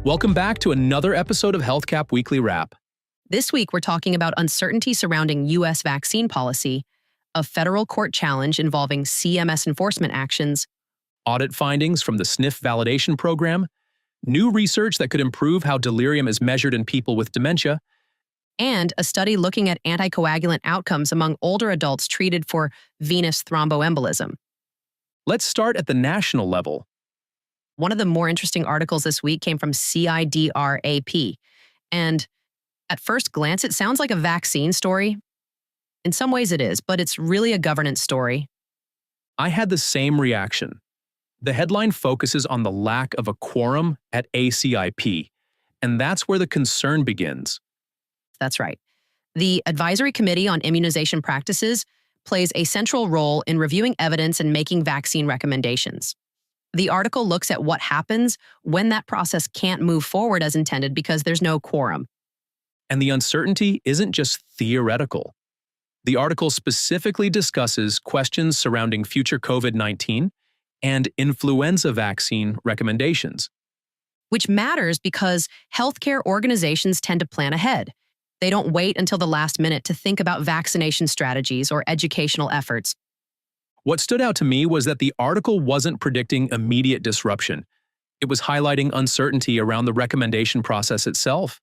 Welcome back to another episode of HealthCap Weekly Wrap. This week, we're talking about uncertainty surrounding U.S. vaccine policy, a federal court challenge involving CMS enforcement actions, Audit findings from the sniff validation program, new research that could improve how delirium is measured in people with dementia, and a study looking at anticoagulant outcomes among older adults treated for venous thromboembolism. Let's start at the national level. One of the more interesting articles this week came from CIDRAP, and at first glance, it sounds like a vaccine story. In some ways it is, but it's really a governance story. I had the same reaction. The headline focuses on the lack of a quorum at ACIP, and that's where the concern begins. That's right. The Advisory Committee on Immunization Practices plays a central role in reviewing evidence and making vaccine recommendations. The article looks at what happens when that process can't move forward as intended because there's no quorum. And the uncertainty isn't just theoretical. The article specifically discusses questions surrounding future COVID-19 and influenza vaccine recommendations. Which matters because healthcare organizations tend to plan ahead. They don't wait until the last minute to think about vaccination strategies or educational efforts. What stood out to me was that the article wasn't predicting immediate disruption. It was highlighting uncertainty around the recommendation process itself.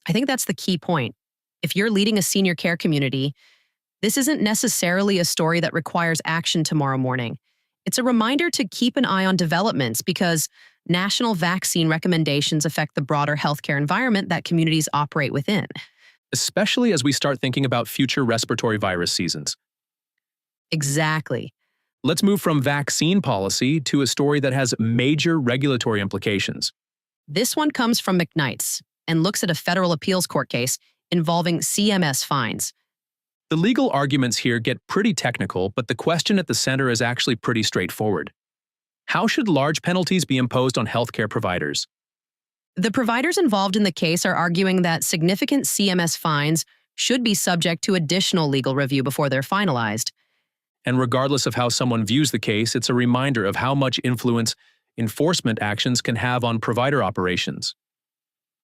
I think that's the key point. If you're leading a senior care community, this isn't necessarily a story that requires action tomorrow morning. It's a reminder to keep an eye on developments because national vaccine recommendations affect the broader healthcare environment that communities operate within. Especially as we start thinking about future respiratory virus seasons. Exactly. Let's move from vaccine policy to a story that has major regulatory implications. This one comes from McKnight's and looks at a federal appeals court case involving CMS fines. The legal arguments here get pretty technical, but the question at the center is actually pretty straightforward. How should large penalties be imposed on healthcare providers? The providers involved in the case are arguing that significant CMS fines should be subject to additional legal review before they're finalized. And regardless of how someone views the case, it's a reminder of how much influence enforcement actions can have on provider operations.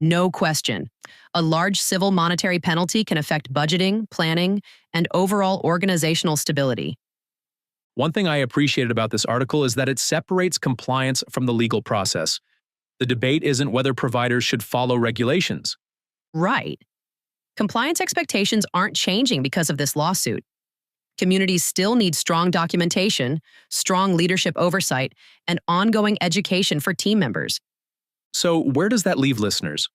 No question. A large civil monetary penalty can affect budgeting, planning, and overall organizational stability. One thing I appreciated about this article is that it separates compliance from the legal process. The debate isn't whether providers should follow regulations. Right. Compliance expectations aren't changing because of this lawsuit. Communities still need strong documentation, strong leadership oversight, and ongoing education for team members. So where does that leave listeners?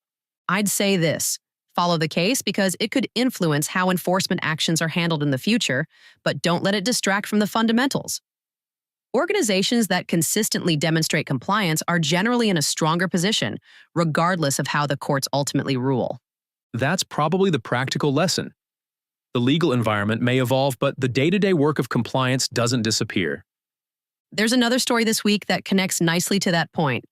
I'd say this. Follow the case because it could influence how enforcement actions are handled in the future, but don't let it distract from the fundamentals. Organizations that consistently demonstrate compliance are generally in a stronger position, regardless of how the courts ultimately rule. That's probably the practical lesson. The legal environment may evolve, but the day-to-day work of compliance doesn't disappear. There's another story this week that connects nicely to that point.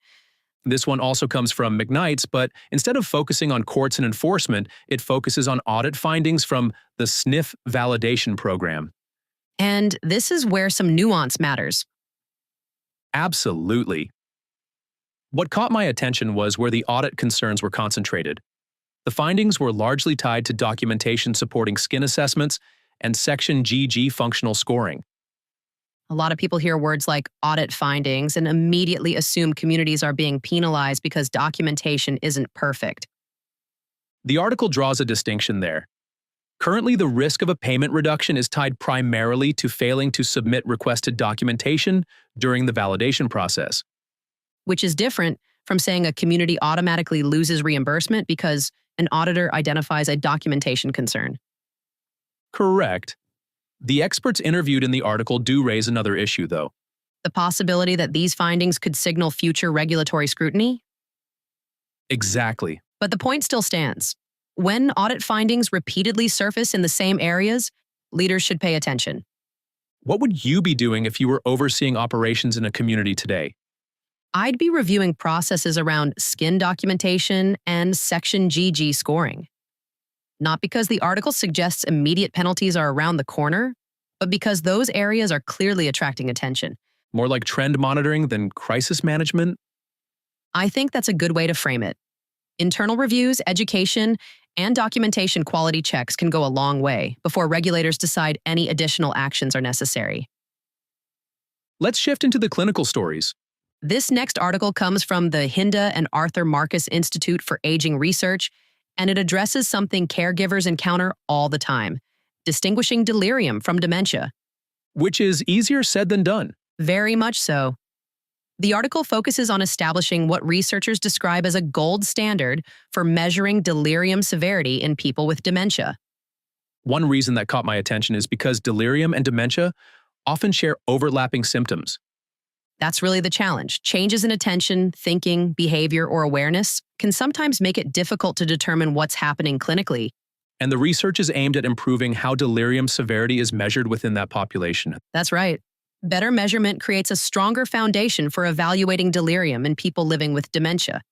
This one also comes from McKnight's, but instead of focusing on courts and enforcement, it focuses on audit findings from the sniff validation program. And this is where some nuance matters. Absolutely. What caught my attention was where the audit concerns were concentrated. The findings were largely tied to documentation supporting skin assessments and Section GG functional scoring. A lot of people hear words like audit findings and immediately assume communities are being penalized because documentation isn't perfect. The article draws a distinction there. Currently, the risk of a payment reduction is tied primarily to failing to submit requested documentation during the validation process. Which is different from saying a community automatically loses reimbursement because an auditor identifies a documentation concern. Correct. The experts interviewed in the article do raise another issue, though. The possibility that these findings could signal future regulatory scrutiny? Exactly. But the point still stands. When audit findings repeatedly surface in the same areas, leaders should pay attention. What would you be doing if you were overseeing operations in a community today? I'd be reviewing processes around skin documentation and Section GG scoring. Not because the article suggests immediate penalties are around the corner, but because those areas are clearly attracting attention. More like trend monitoring than crisis management? I think that's a good way to frame it. Internal reviews, education, and documentation quality checks can go a long way before regulators decide any additional actions are necessary. Let's shift into the clinical stories. This next article comes from the Hinda and Arthur Marcus Institute for Aging Research, and it addresses something caregivers encounter all the time: distinguishing delirium from dementia. Which is easier said than done. Very much so. The article focuses on establishing what researchers describe as a gold standard for measuring delirium severity in people with dementia. One reason that caught my attention is because delirium and dementia often share overlapping symptoms. That's really the challenge. Changes in attention, thinking, behavior, or awareness can sometimes make it difficult to determine what's happening clinically. And the research is aimed at improving how delirium severity is measured within that population. That's right. Better measurement creates a stronger foundation for evaluating delirium in people living with dementia.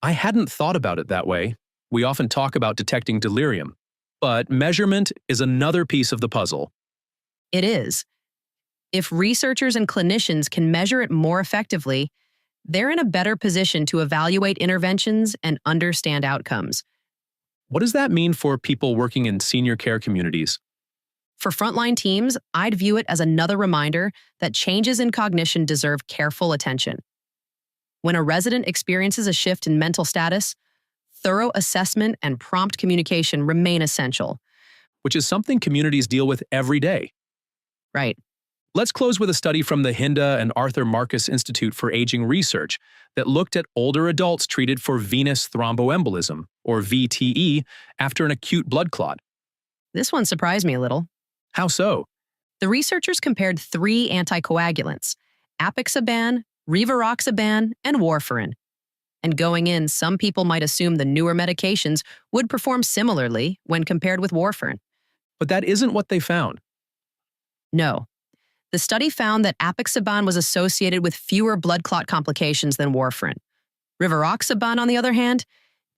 I hadn't thought about it that way. We often talk about detecting delirium, but measurement is another piece of the puzzle. It is. If researchers and clinicians can measure it more effectively, they're in a better position to evaluate interventions and understand outcomes. What does that mean for people working in senior care communities? For frontline teams, I'd view it as another reminder that changes in cognition deserve careful attention. When a resident experiences a shift in mental status, thorough assessment and prompt communication remain essential. Which is something communities deal with every day. Right. Let's close with a study from the Hinda and Arthur Marcus Institute for Aging Research that looked at older adults treated for venous thromboembolism, or VTE, after an acute blood clot. This one surprised me a little. How so? The researchers compared 3 anticoagulants: Apixaban, rivaroxaban, and warfarin. And going in, some people might assume the newer medications would perform similarly when compared with warfarin. But that isn't what they found. No. The study found that Apixaban was associated with fewer blood clot complications than warfarin. Rivaroxaban, on the other hand,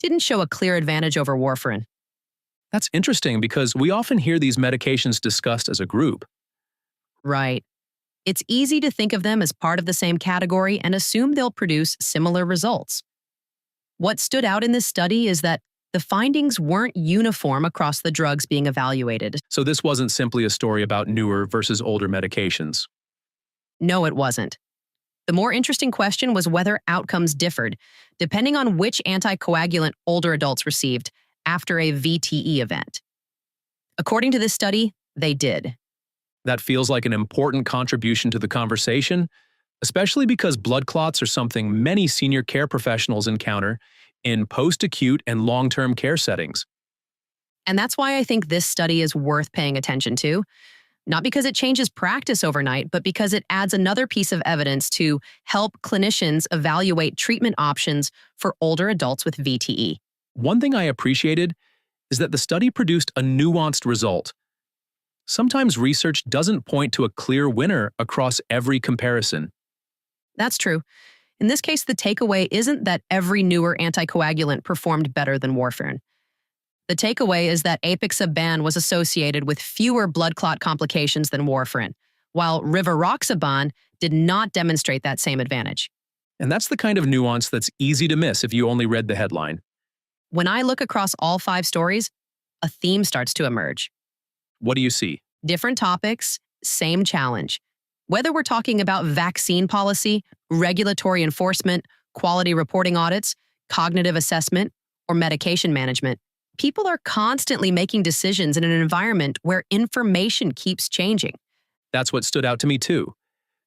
didn't show a clear advantage over warfarin. That's interesting because we often hear these medications discussed as a group. Right. It's easy to think of them as part of the same category and assume they'll produce similar results. What stood out in this study is that the findings weren't uniform across the drugs being evaluated. So this wasn't simply a story about newer versus older medications. No, it wasn't. The more interesting question was whether outcomes differed, depending on which anticoagulant older adults received after a VTE event. According to this study, they did. That feels like an important contribution to the conversation, especially because blood clots are something many senior care professionals encounter in post-acute and long-term care settings. And that's why I think this study is worth paying attention to. Not because it changes practice overnight, but because it adds another piece of evidence to help clinicians evaluate treatment options for older adults with VTE. One thing I appreciated is that the study produced a nuanced result. Sometimes research doesn't point to a clear winner across every comparison. That's true. In this case, the takeaway isn't that every newer anticoagulant performed better than warfarin. The takeaway is that Apixaban was associated with fewer blood clot complications than warfarin, while rivaroxaban did not demonstrate that same advantage. And that's the kind of nuance that's easy to miss if you only read the headline. When I look across all 5 stories, a theme starts to emerge. What do you see? Different topics, same challenge. Whether we're talking about vaccine policy, regulatory enforcement, quality reporting audits, cognitive assessment, or medication management, people are constantly making decisions in an environment where information keeps changing. That's what stood out to me too.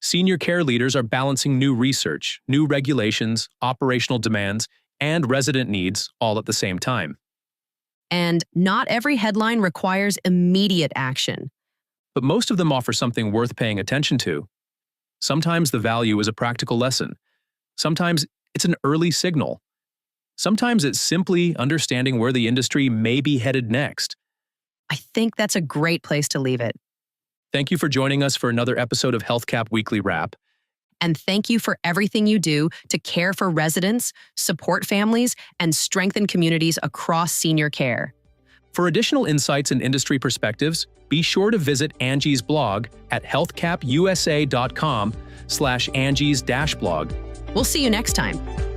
Senior care leaders are balancing new research, new regulations, operational demands, and resident needs all at the same time. And not every headline requires immediate action. But most of them offer something worth paying attention to. Sometimes the value is a practical lesson. Sometimes it's an early signal. Sometimes it's simply understanding where the industry may be headed next. I think that's a great place to leave it. Thank you for joining us for another episode of HealthCap Weekly Wrap. And thank you for everything you do to care for residents, support families, and strengthen communities across senior care. For additional insights and industry perspectives, be sure to visit Angie's blog at healthcapusa.com/Angie's-blog. We'll see you next time.